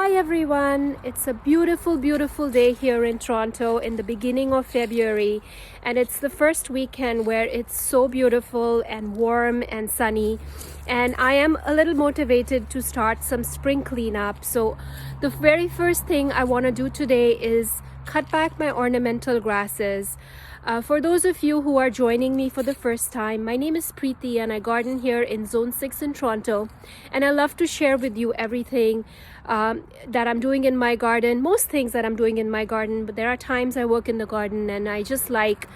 Hi everyone, it's a beautiful, beautiful day here in Toronto in the beginning of February, and it's the first weekend where it's so beautiful and warm and sunny, and I am a little motivated to start some spring cleanup. So the very first thing I want to do today is cut back my ornamental grasses. For those of you who are joining me for the first time, my name is Preeti and I garden here in Zone 6 in Toronto, and I love to share with you everything that I'm doing in my garden, most things that I'm doing in my garden, but there are times I work in the garden and I just like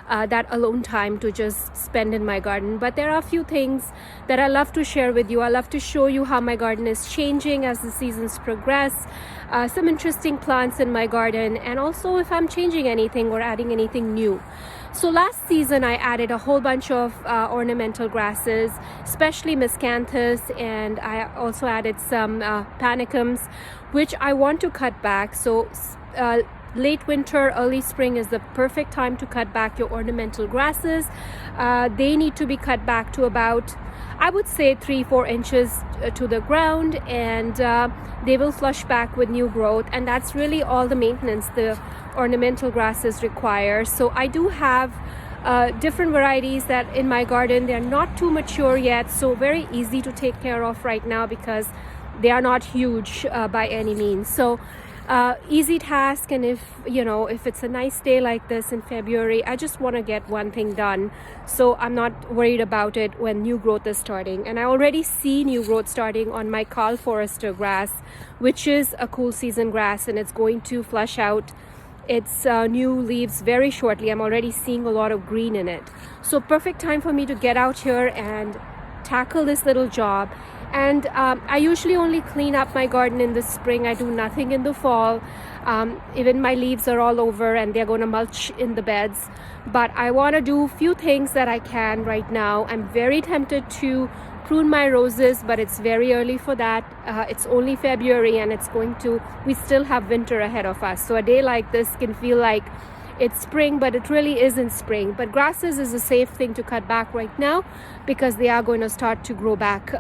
that alone time to just spend in my garden. But there are a few things that I love to share with you. I love to show you how my garden is changing as the seasons progress, some interesting plants in my garden, and also if I'm changing anything or adding anything new. So last season I added a whole bunch of ornamental grasses, especially miscanthus, and I also added some panicums, which I want to cut back. So late winter, early spring is the perfect time to cut back your ornamental grasses. They need to be cut back to about, I would say, 3-4 inches to the ground, and they will flush back with new growth, and that's really all the maintenance the ornamental grasses require. So I do have different varieties that in my garden. They're not too mature yet, so very easy to take care of right now because they are not huge by any means. So easy task, and if it's a nice day like this in February, I just want to get one thing done, so I'm not worried about it when new growth is starting. And I already see new growth starting on my Carl Forester grass, which is a cool season grass, and it's going to flush out its new leaves very shortly. I'm already seeing a lot of green in it, so perfect time for me to get out here and tackle this little job. And I usually only clean up my garden in the spring. I do nothing in the fall. Even my leaves are all over and they're going to mulch in the beds. But I want to do a few things that I can right now. I'm very tempted to prune my roses, but it's very early for that. It's only February and we still have winter ahead of us. So a day like this can feel like it's spring, but it really isn't spring. But grasses is a safe thing to cut back right now because they are going to start to grow back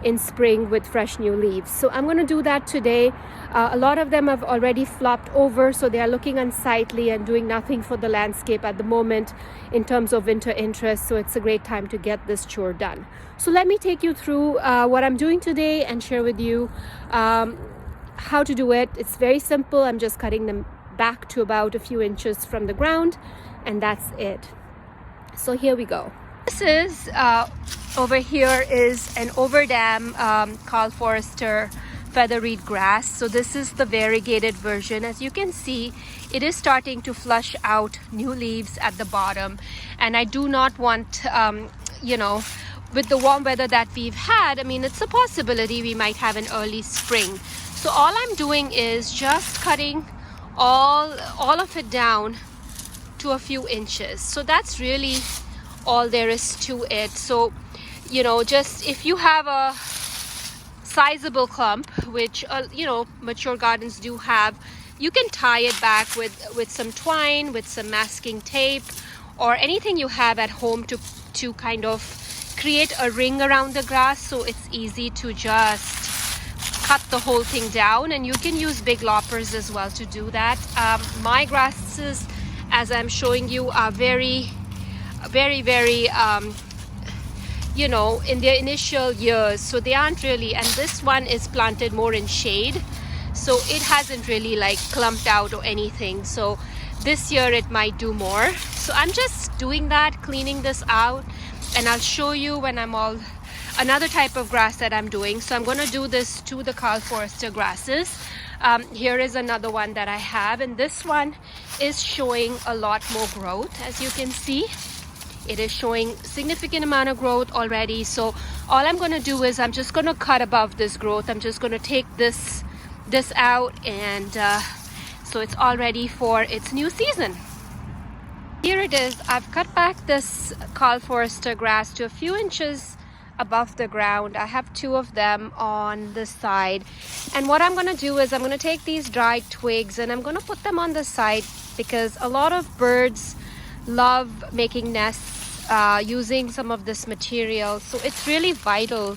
in spring with fresh new leaves. So I'm going to do that today. A lot of them have already flopped over, so they are looking unsightly and doing nothing for the landscape at the moment in terms of winter interest. So it's a great time to get this chore done. So let me take you through what I'm doing today and share with you how to do it. It's very simple. I'm just cutting them back to about a few inches from the ground, and that's it. So here we go. This is over here is an overdam Carl Forester featherweed grass. So this is the variegated version. As you can see, it is starting to flush out new leaves at the bottom, and I do not want with the warm weather that we've had, I mean, it's a possibility we might have an early spring. So all I'm doing is just cutting all of it down to a few inches. So that's really all there is to it. So just if you have a sizable clump, which mature gardens do have, you can tie it back with some twine, with some masking tape, or anything you have at home to kind of create a ring around the grass, so it's easy to just cut the whole thing down. And you can use big loppers as well to do that. My grasses, as I'm showing you, are very in their initial years, so they aren't really, and this one is planted more in shade, so it hasn't really like clumped out or anything. So this year it might do more. So I'm just doing that, cleaning this out, and I'll show you when I'm all another type of grass that I'm doing. So I'm going to do this to the Carl Forester grasses. Here is another one that I have, and this one is showing a lot more growth. As you can see, it is showing significant amount of growth already. So all I'm going to do is I'm just going to cut above this growth. I'm just going to take this out, and so it's all ready for its new season. Here it is. I've cut back this Carl Forester grass to a few inches above the ground. I have 2 of them on this side, and what I'm going to do is I'm going to take these dried twigs and I'm going to put them on the side, because a lot of birds love making nests using some of this material. So it's really vital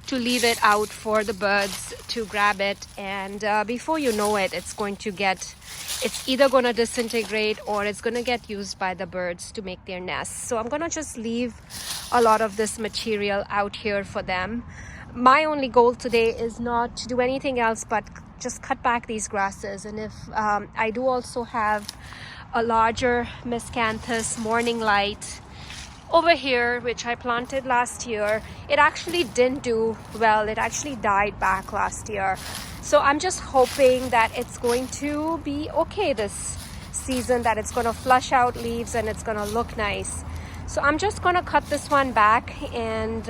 to leave it out for the birds to grab it, and before you know it, it's either going to disintegrate or it's going to get used by the birds to make their nests. So I'm going to just leave a lot of this material out here for them. My only goal today is not to do anything else but just cut back these grasses. And if I do also have a larger miscanthus morning light over here, which I planted last year. It actually didn't do well. It actually died back last year. So I'm just hoping that it's going to be okay this season, that it's going to flush out leaves and it's going to look nice. So I'm just going to cut this one back and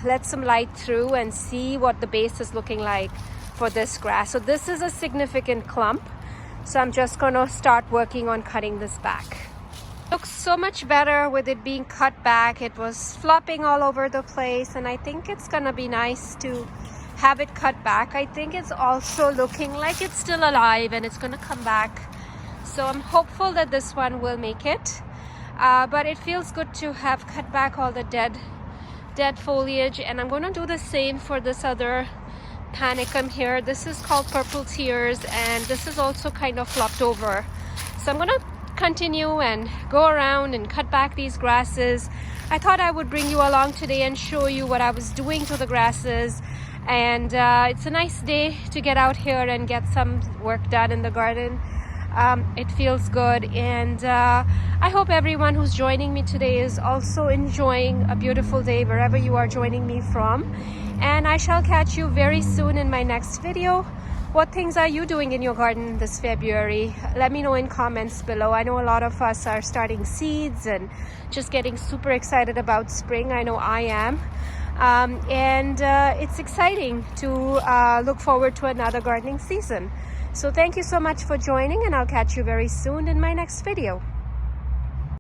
let some light through and see what the base is looking like for this grass. So this is a significant clump. So I'm just going to start working on cutting this back. Looks so much better with it being cut back. It was flopping all over the place, and I think it's going to be nice to have it cut back. I think it's also looking like it's still alive and it's going to come back. So I'm hopeful that this one will make it. But it feels good to have cut back all the dead foliage, and I'm going to do the same for this other panicum here. This is called Purple Tears, and this is also kind of flopped over. So I'm going to continue and go around and cut back these grasses. I thought I would bring you along today and show you what I was doing to the grasses. And it's a nice day to get out here and get some work done in the garden. It feels good, and I hope everyone who's joining me today is also enjoying a beautiful day wherever you are joining me from. And I shall catch you very soon in my next video. What things are you doing in your garden this February? Let me know in comments below. I know a lot of us are starting seeds and just getting super excited about spring. I know I am. It's exciting to look forward to another gardening season. So thank you so much for joining, and I'll catch you very soon in my next video.